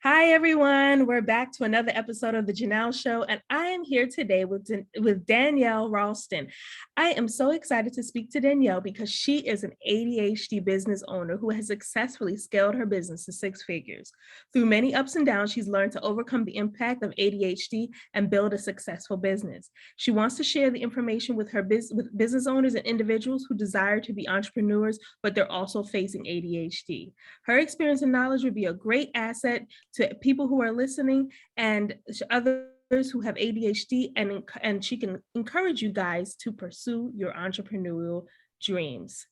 Hi, everyone. We're back to another episode of the Janelle Show, and I am here today with Danielle Rakson. I am so excited to speak to Danielle because she is an ADHD business owner who has successfully scaled her business to six figures. Through many ups and downs, she's learned to overcome the impact of ADHD and build a successful business. She wants to share the information with with business owners and individuals who desire to be entrepreneurs, but they're also facing ADHD. Her experience and knowledge would be a great asset to people who are listening and others who have ADHD, and she can encourage you guys to pursue your entrepreneurial dreams.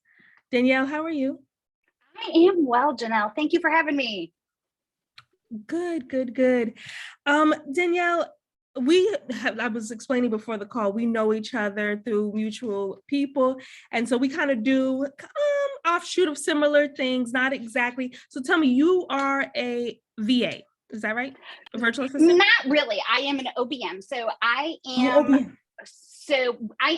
Danielle, how are you? I am well, Janelle. Thank you for having me. Good. Danielle, I was explaining before the call, we know each other through mutual people. And so we kind of do offshoot of similar things, not exactly. So tell me, you are a VA, is that right? A virtual assistant? Not really. I am an OBM. So I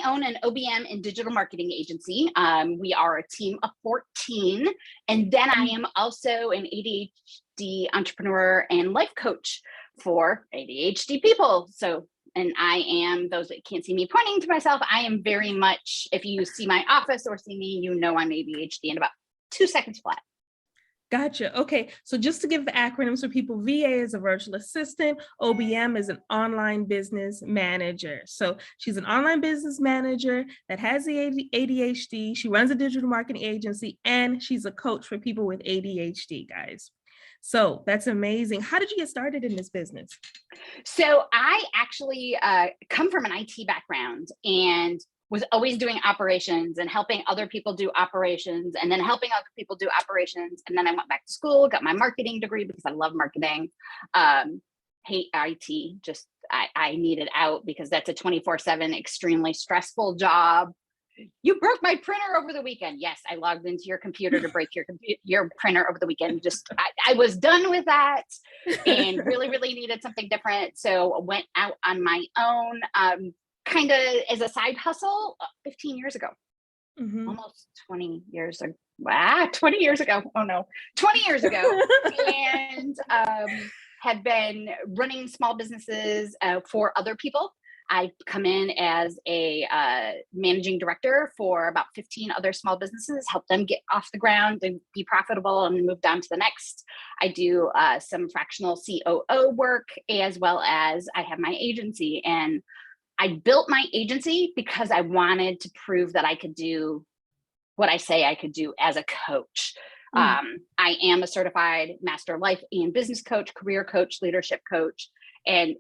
own an OBM and digital marketing agency. We are a team of 14. And then I am also an ADHD entrepreneur and life coach for ADHD people. And I am, those that can't see me pointing to myself, I am very much, if you see my office or see me, you know I'm ADHD in about 2 seconds flat. Gotcha. Okay. So just to give the acronyms for people, VA is a virtual assistant. OBM is an online business manager. So she's an online business manager that has the ADHD. She runs a digital marketing agency, and she's a coach for people with ADHD, guys. So that's amazing. How did you get started in this business? So I actually come from an IT background and was always doing operations and helping other people do operations and then helping other people do operations. And then I went back to school, got my marketing degree because I love marketing. Hate IT, just I needed out because that's a 24/7 extremely stressful job. You broke my printer over the weekend. Yes, I logged into your computer to break your printer over the weekend. I was done with that and really needed something different. So I went out on my own, kind of as a side hustle 15 years ago, almost 20 years ago. 20 years ago. Oh no, 20 years ago. And had been running small businesses for other people. I come in as a managing director for about 15 other small businesses, help them get off the ground and be profitable and move down to the next. I do some fractional COO work, as well as I have my agency. And I built my agency because I wanted to prove that I could do what I say I could do as a coach. I am a certified master life and business coach, career coach, leadership coach, and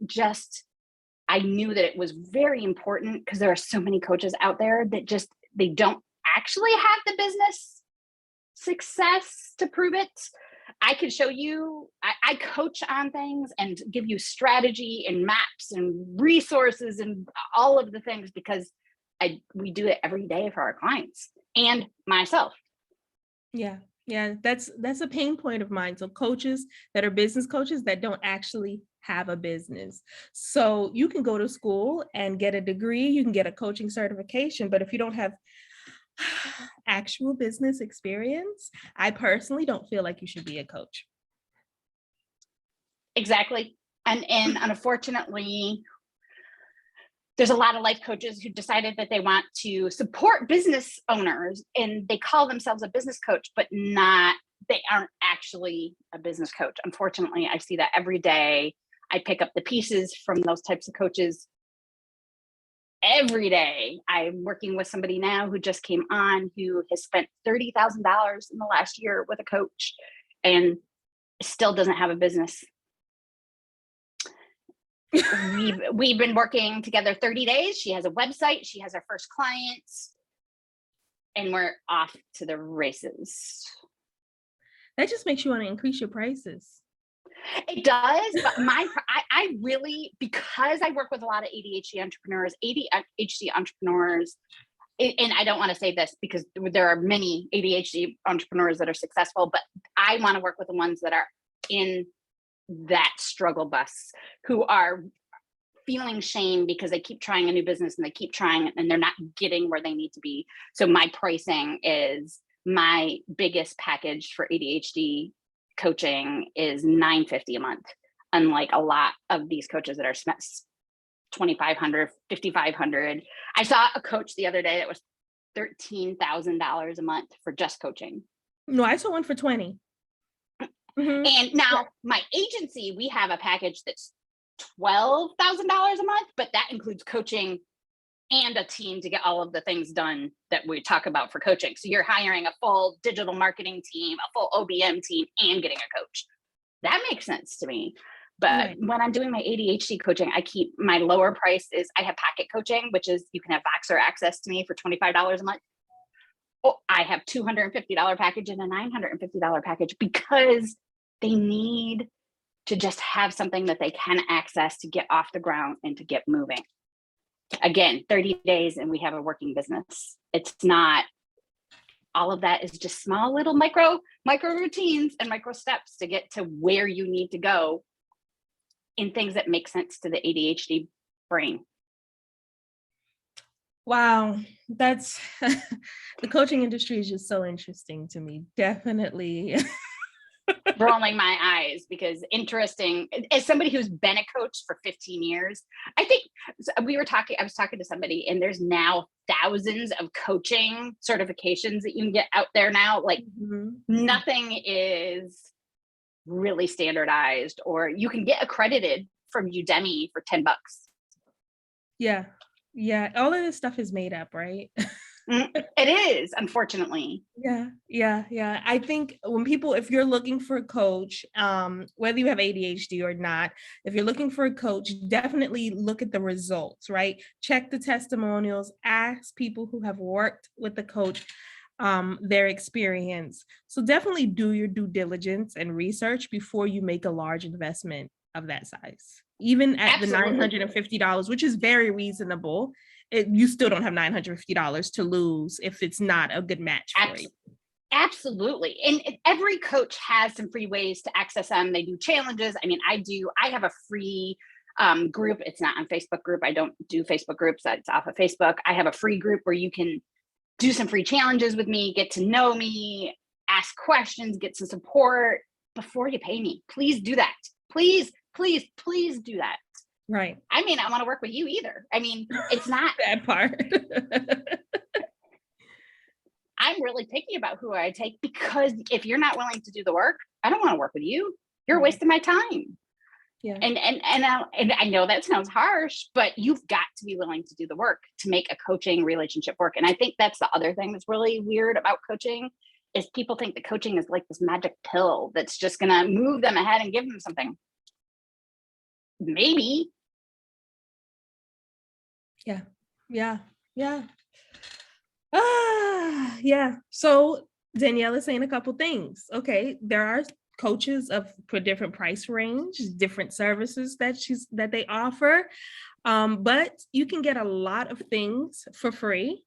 I knew that it was very important because there are so many coaches out there that they don't actually have the business success to prove it. I could show you, I coach on things and give you strategy and maps and resources and all of the things because we do it every day for our clients and myself. Yeah, that's a pain point of mine. So coaches that are business coaches that don't actually have a business. So you can go to school and get a degree, you can get a coaching certification, but if you don't have actual business experience, I personally don't feel like you should be a coach. Exactly. And unfortunately, there's a lot of life coaches who decided that they want to support business owners and they call themselves a business coach, but they aren't actually a business coach. Unfortunately, I see that every day. I pick up the pieces from those types of coaches every day. I'm working with somebody now who just came on who has spent $30,000 in the last year with a coach and still doesn't have a business. We've been working together 30 days. She has a website. She has her first clients and we're off to the races. That just makes you want to increase your prices. It does, but I really, because I work with a lot of ADHD entrepreneurs, and I don't want to say this because there are many ADHD entrepreneurs that are successful, but I want to work with the ones that are in that struggle bus, who are feeling shame because they keep trying a new business and they keep trying and they're not getting where they need to be. So my pricing is my biggest package for ADHD coaching is $950 a month, unlike a lot of these coaches that are $2,500, $5,500. I saw a coach the other day that was $13,000 a month for just coaching. No, I saw one for 20. Mm-hmm. And now my agency, we have a package that's $12,000 a month, but that includes coaching and a team to get all of the things done that we talk about for coaching. So you're hiring a full digital marketing team, a full OBM team, and getting a coach. That makes sense to me. But when I'm doing my ADHD coaching, I keep my lower price is I have pocket coaching, which is you can have Voxer access to me for $25 a month. Oh, I have $250 package and a $950 package because they need to just have something that they can access to get off the ground and to get moving. Again, 30 days and we have a working business. It's not, all of that is just small little micro routines and micro steps to get to where you need to go in things that make sense to the ADHD brain. Wow, that's the coaching industry is just so interesting to me. Definitely. Rolling my eyes because interesting. As somebody who's been a coach for 15 years, I think I was talking to somebody and there's now thousands of coaching certifications that you can get out there now. Like nothing is really standardized, or you can get accredited from Udemy for $10. Yeah. Yeah. All of this stuff is made up, right? It is, unfortunately. Yeah. I think if you're looking for a coach, whether you have ADHD or not, if you're looking for a coach, definitely look at the results, right? Check the testimonials, ask people who have worked with the coach, their experience. So definitely do your due diligence and research before you make a large investment of that size. Even at Absolutely. The $950, which is very reasonable, you still don't have $950 to lose if it's not a good match for you. Absolutely. And every coach has some free ways to access them. They do challenges. I mean, I have a free group. It's not on Facebook group. I don't do Facebook groups. It's off of Facebook. I have a free group where you can do some free challenges with me, get to know me, ask questions, get some support before you pay me. Please do that. Please do that. Right. I mean, I want to work with you either. I mean, it's not that part. I'm really picky about who I take because if you're not willing to do the work, I don't want to work with you. You're wasting my time. Yeah. And I know that sounds harsh, but you've got to be willing to do the work to make a coaching relationship work. And I think that's the other thing that's really weird about coaching is people think that coaching is like this magic pill that's just going to move them ahead and give them something. Maybe. Yeah. Yeah. So Danielle is saying a couple things. Okay. There are coaches for different price range, different services that they offer. But you can get a lot of things for free.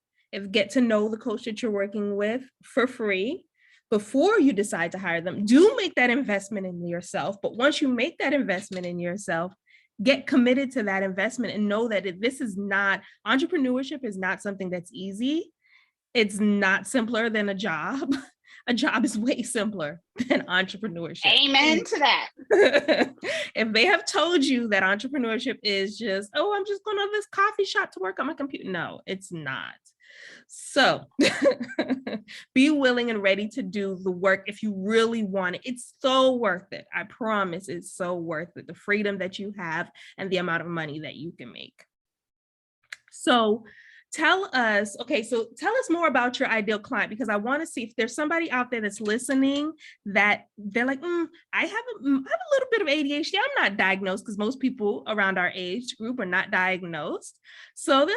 Get to know the coach that you're working with for free before you decide to hire them. Do make that investment in yourself. But once you make that investment in yourself, get committed to that investment and know that entrepreneurship is not something that's easy. It's not simpler than a job. A job is way simpler than entrepreneurship. Amen to that. If they have told you that entrepreneurship is just, I'm just going to this coffee shop to work on my computer. No, it's not. So be willing and ready to do the work if you really want it. It's so worth it. I promise it's so worth it. The freedom that you have and the amount of money that you can make. So tell us more about your ideal client, because I want to see if there's somebody out there that's listening that they're like, I have a little bit of ADHD. I'm not diagnosed, because most people around our age group are not diagnosed. So then,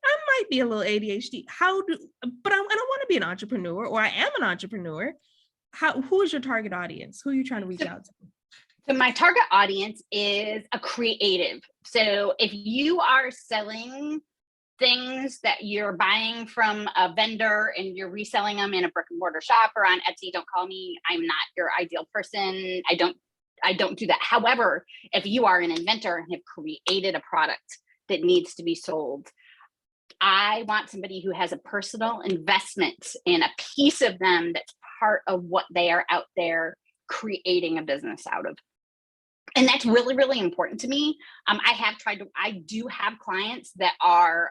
I might be a little ADHD. But I don't want to be an entrepreneur, or I am an entrepreneur. Who is your target audience? Who are you trying to reach out to? So my target audience is a creative. So if you are selling things that you're buying from a vendor and you're reselling them in a brick and mortar shop or on Etsy, don't call me. I'm not your ideal person. I don't do that. However, if you are an inventor and have created a product that needs to be sold, I want somebody who has a personal investment in a piece of them that's part of what they are out there creating a business out of. And that's really, really important to me. I do have clients that are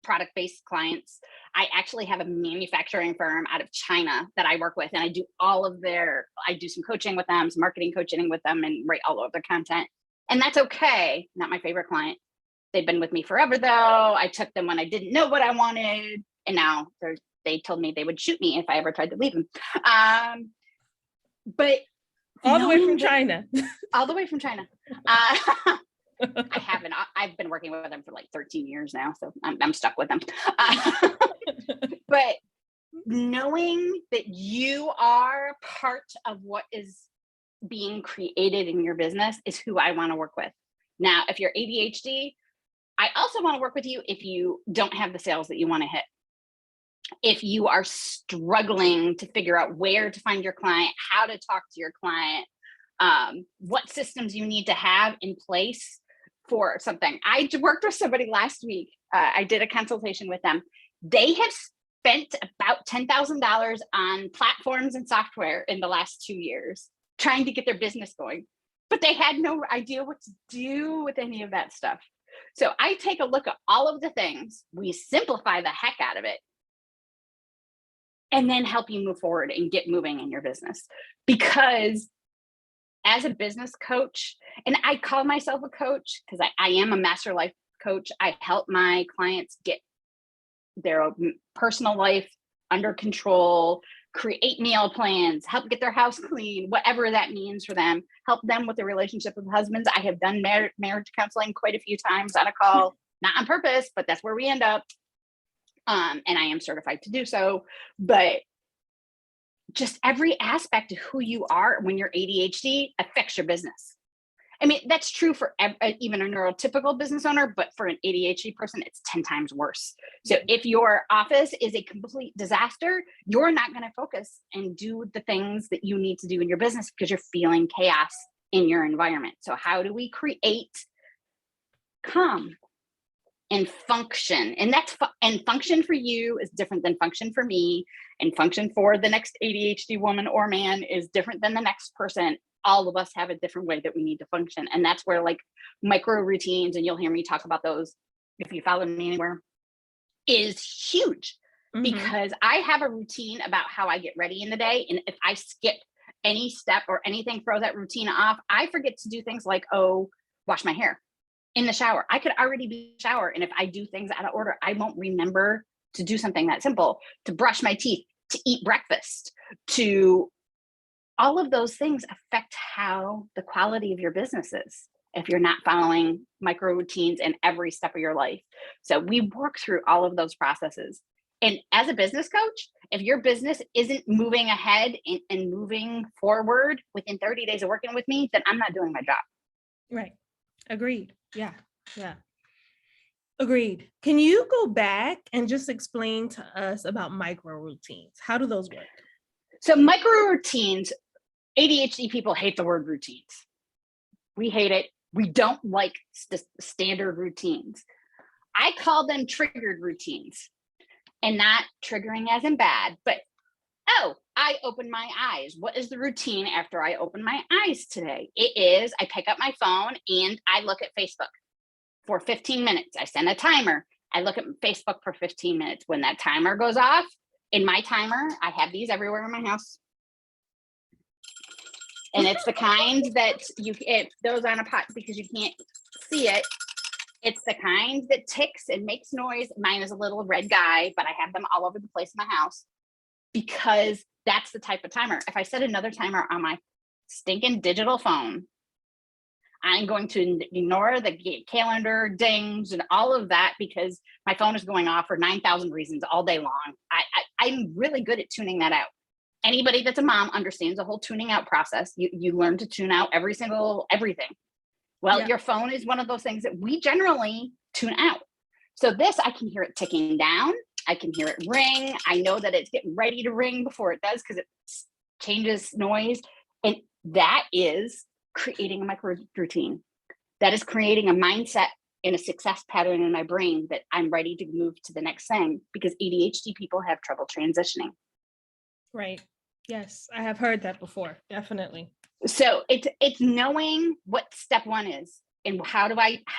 product-based clients. I actually have a manufacturing firm out of China that I work with, and I do some coaching with them, some marketing coaching with them, and write all of their content. And that's okay. Not my favorite client. They've been with me forever though. I took them when I didn't know what I wanted. And now they told me they would shoot me if I ever tried to leave them. But all the way from China. All the way from China. I've been working with them for like 13 years now, so I'm stuck with them. But knowing that you are part of what is being created in your business is who I want to work with. Now, if you're ADHD, I also want to work with you if you don't have the sales that you want to hit. If you are struggling to figure out where to find your client, how to talk to your client, what systems you need to have in place for something. I worked with somebody last week. I did a consultation with them. They have spent about $10,000 on platforms and software in the last 2 years trying to get their business going, but they had no idea what to do with any of that stuff. So I take a look at all of the things, we simplify the heck out of it, and then help you move forward and get moving in your business. Because as a business coach, and I call myself a coach because I am a master life coach. I help my clients get their personal life under control, create meal plans, help get their house clean, whatever that means for them, help them with their relationship with husbands. I have done marriage counseling quite a few times on a call, not on purpose, but that's where we end up. And I am certified to do so. But just every aspect of who you are when you're ADHD affects your business. I mean, that's true for even a neurotypical business owner, but for an ADHD person, it's 10 times worse. So if your office is a complete disaster, you're not going to focus and do the things that you need to do in your business because you're feeling chaos in your environment. So how do we create calm and function? And and function for you is different than function for me, and function for the next ADHD woman or man is different than the next person. All of us have a different way that we need to function. And that's where like micro routines, and you'll hear me talk about those if you follow me anywhere, is huge. Because I have a routine about how I get ready in the day. And if I skip any step or anything, throw that routine off, I forget to do things like, wash my hair in the shower. I could already be in the shower. And if I do things out of order, I won't remember to do something that simple, to brush my teeth, to eat breakfast, to all of those things affect how the quality of your business is if you're not following micro routines in every step of your life. So we work through all of those processes. And as a business coach, if your business isn't moving ahead and moving forward within 30 days of working with me, then I'm not doing my job. Right. Agreed. Yeah. Agreed. Can you go back and just explain to us about micro routines? How do those work? So micro routines, ADHD people hate the word routines. We hate it. We don't like standard routines. I call them triggered routines, and not triggering as in bad, but I open my eyes. What is the routine after I open my eyes today? It is I pick up my phone and I look at Facebook for 15 minutes. I set a timer. I look at Facebook for 15 minutes. When that timer goes off, in my timer, I have these everywhere in my house. And it's the kind that it goes on a pot because you can't see it. It's the kind that ticks and makes noise. Mine is a little red guy, but I have them all over the place in my house because that's the type of timer. If I set another timer on my stinking digital phone, I'm going to ignore the calendar dings and all of that because my phone is going off for 9,000 reasons all day long. I'm really good at tuning that out. Anybody that's a mom understands the whole tuning out process. You learn to tune out everything. Well, your phone is one of those things that we generally tune out. So this, I can hear it ticking down. I can hear it ring. I know that it's getting ready to ring before it does because it changes noise. And that is creating a micro routine. That is creating a mindset and a success pattern in my brain that I'm ready to move to the next thing, because ADHD people have trouble transitioning. Right. Yes, I have heard that before. Definitely. So it's knowing what step one is and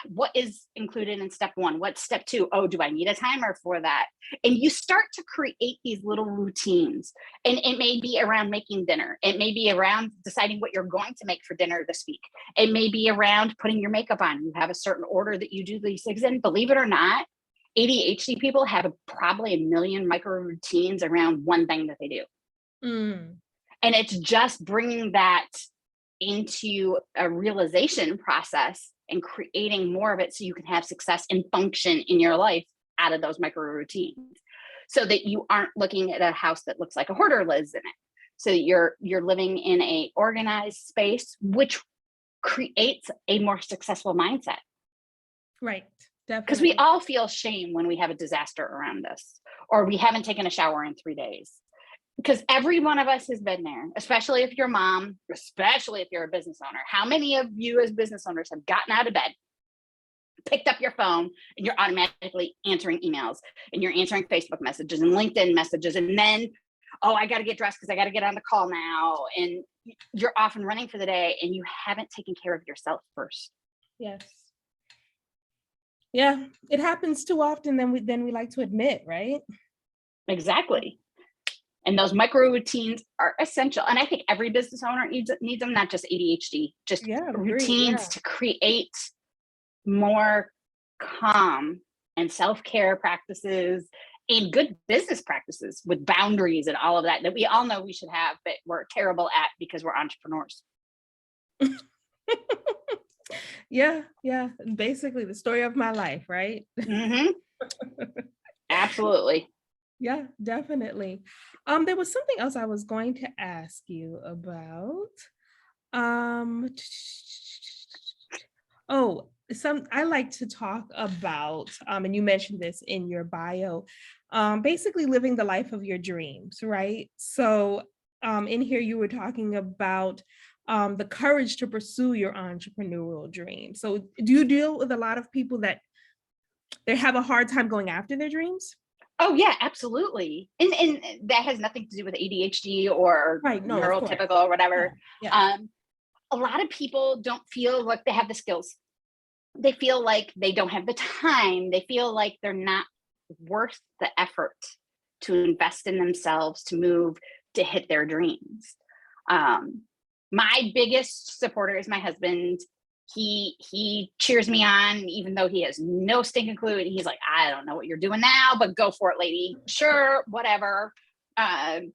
what is included in step one, what's step two. Oh, do I need a timer for that? And you start to create these little routines, and it may be around making dinner, it may be around deciding what you're going to make for dinner this week, it may be around putting your makeup on. You have a certain order that you do these things in. Believe it or not, ADHD people have probably a million micro routines around one thing that they do. And it's just bringing that into a realization process and creating more of it so you can have success and function in your life out of those micro routines, so that you aren't looking at a house that looks like a hoarder lives in it. So you're living in a organized space, which creates a more successful mindset. Right. Because we all feel shame when we have a disaster around us, or we haven't taken a shower in 3 days. Because every one of us has been there, especially if you're a mom, especially if you're a business owner. How many of you as business owners have gotten out of bed, picked up your phone, and you're automatically answering emails, and you're answering Facebook messages and LinkedIn messages, and then, oh, I got to get dressed because I got to get on the call now, and you're off and running for the day, and you haven't taken care of yourself first. Yes. Yeah, it happens too often than we like to admit, right? Exactly. And those micro routines are essential. And I think every business owner needs them, not just ADHD, just routines to create more calm and self-care practices and good business practices with boundaries and all of that we all know we should have, but we're terrible at because we're entrepreneurs. Yeah. Basically the story of my life, right? Absolutely. Yeah, definitely. There was something else I was going to ask you about. I like to talk about, and you mentioned this in your bio, basically living the life of your dreams, right? So, in here you were talking about the courage to pursue your entrepreneurial dream. So, do you deal with a lot of people that they have a hard time going after their dreams? Oh yeah, absolutely. And that has nothing to do with ADHD or neurotypical or whatever. Yeah. A lot of people don't feel like they have the skills. They feel like they don't have the time. They feel like they're not worth the effort to invest in themselves, to move, to hit their dreams. My biggest supporter is my husband. He cheers me on, even though he has no stinking clue. And he's like, I don't know what you're doing now, but go for it, lady. Sure, whatever. And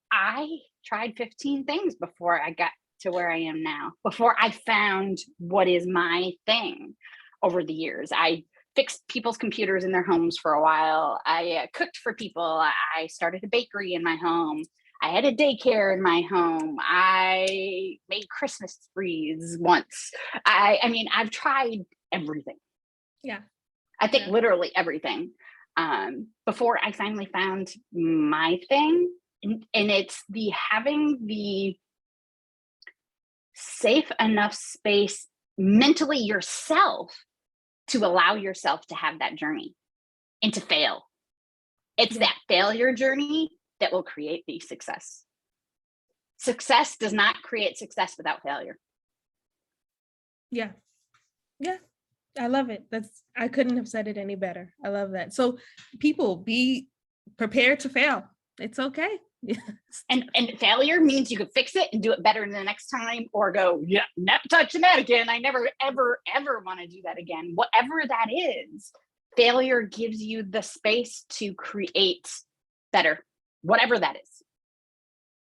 I tried 15 things before I got to where I am now, before I found what is my thing over the years. I fixed people's computers in their homes for a while. I cooked for people. I started a bakery in my home. I had a daycare in my home. I made Christmas trees once. I mean, I've tried everything. Yeah. I think literally everything before I finally found my thing. And it's having the safe enough space mentally yourself to allow yourself to have that journey and to fail. It's that failure journey that will create the success. Success does not create success without failure. Yeah. I love it. I couldn't have said it any better. I love that. So people, be prepared to fail. It's okay. And failure means you can fix it and do it better the next time, or go, yeah, not touching that again. I never, ever, ever want to do that again. Whatever that is, failure gives you the space to create better, whatever that is.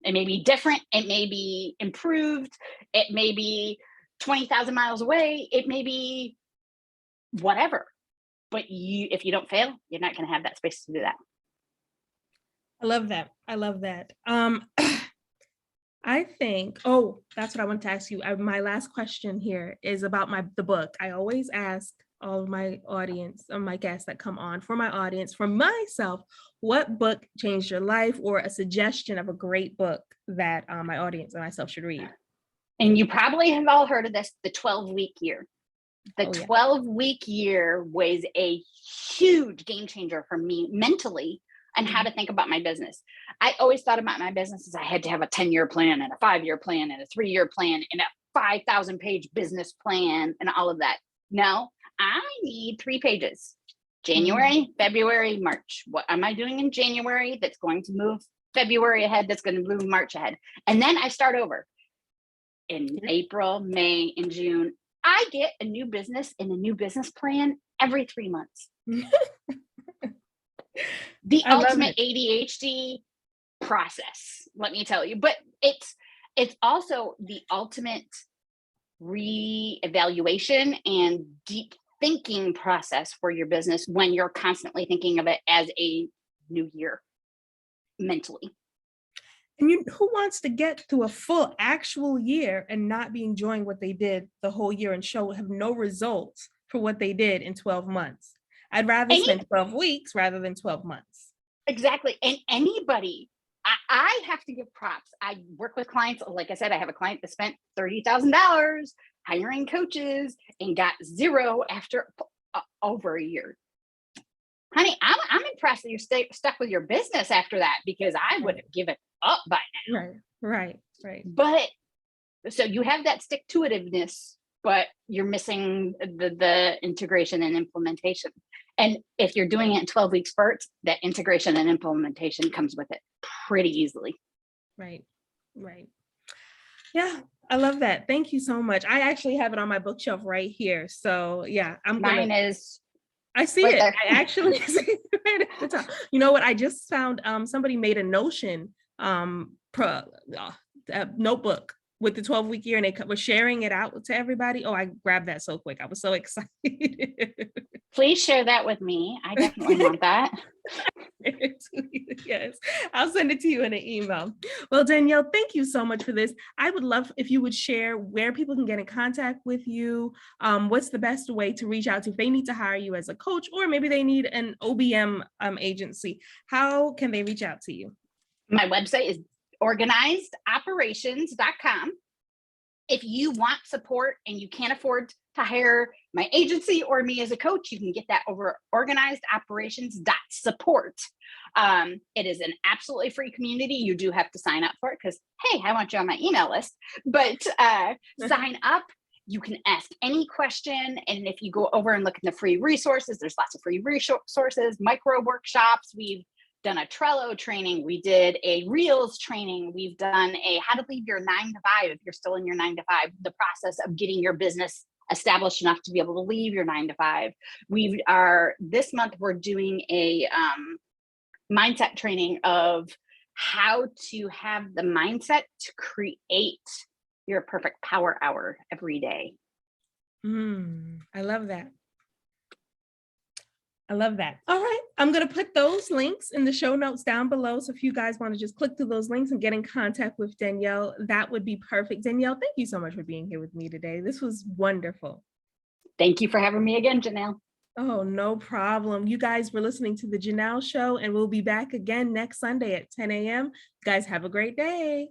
It may be different. It may be improved. It may be 20,000 miles away. It may be whatever. But if you don't fail, you're not going to have that space to do that. I love that. I think, that's what I want to ask you. My last question here is about the book. I always ask all of my audience, my guests that come on, for my audience, for myself, what book changed your life, or a suggestion of a great book that my audience and myself should read? And you probably have all heard of this, the 12-week year. The 12-week year was a huge game changer for me mentally. and how to think about my business. I always thought about my business as I had to have a 10-year plan and a 5-year plan and a 3-year plan and a 5,000 page business plan and all of that. No, I need 3 pages. January, February, March. What am I doing in January that's going to move February ahead, that's going to move March ahead? And then I start over in April, May, and June. I get a new business and a new business plan every 3 months. The ultimate ADHD process, let me tell you. But it's also the ultimate re-evaluation and deep thinking process for your business when you're constantly thinking of it as a new year mentally. And who wants to get through a full actual year and not be enjoying what they did the whole year and have no results for what they did in 12 months? I'd rather spend 12 weeks rather than 12 months. Exactly. And anybody, I have to give props. I work with clients. Like I said, I have a client that spent $30,000 hiring coaches and got 0 after over a year. Honey, I'm impressed that you're stuck with your business after that, because I would have given up by now. Right. But so you have that stick-to-itiveness, but you're missing the integration and implementation. And if you're doing it in 12-week spurts, that integration and implementation comes with it pretty easily. Right. Yeah, I love that. Thank you so much. I actually have it on my bookshelf right here. So yeah, Mine is. I see right it. there. I actually see it right at the top. You know what? I just found somebody made a Notion notebook with the 12-week year, and they were sharing it out to everybody. Oh, I grabbed that so quick. I was so excited. Please share that with me. I definitely want that. Yes, I'll send it to you in an email. Well, Danielle, thank you so much for this. I would love if you would share where people can get in contact with you. What's the best way to reach out to if they need to hire you as a coach, or maybe they need an OBM agency? How can they reach out to you? My website is organizedoperations.com. If you want support and you can't afford to hire my agency or me as a coach, you can get that over organizedoperations.support. It is an absolutely free community. You do have to sign up for it because, hey, I want you on my email list. But sign up. You can ask any question. And if you go over and look at the free resources, there's lots of free resources, micro workshops. We've done a Trello training. We did a Reels training. We've done a how to leave your 9 to 5 if you're still in your 9 to 5, the process of getting your business established enough to be able to leave your 9 to 5. This month, we're doing a mindset training of how to have the mindset to create your perfect power hour every day. I love that. All right. I'm going to put those links in the show notes down below. So if you guys want to just click through those links and get in contact with Danielle, that would be perfect. Danielle, thank you so much for being here with me today. This was wonderful. Thank you for having me again, Janelle. Oh, no problem. You guys were listening to the Janelle Show, and we'll be back again next Sunday at 10 a.m. You guys have a great day.